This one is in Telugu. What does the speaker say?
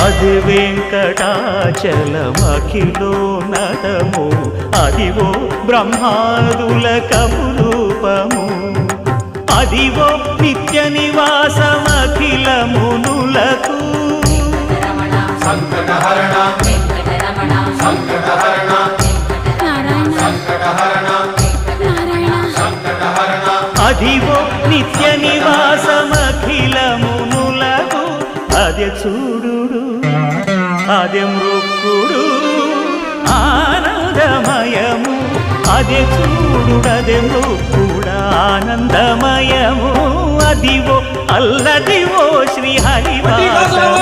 అది వెంకటాచలమఖిలో నటము అదివో బ్రహ్మాదుల కపురూపము అదివో నిత్య నివాసమఖిల మునులకు సంకటహరణ సంకటహరణ సంకటహరణ సంకటహరణ అదివో నిత్య నివాసమఖిల మునులకు అదే చూడు అదే మృక్కుడు ఆనందమయము అదే చూడు అదే మృక్కుడు ఆనందమయము అదివో అల్లదివో శ్రీ హరివాసము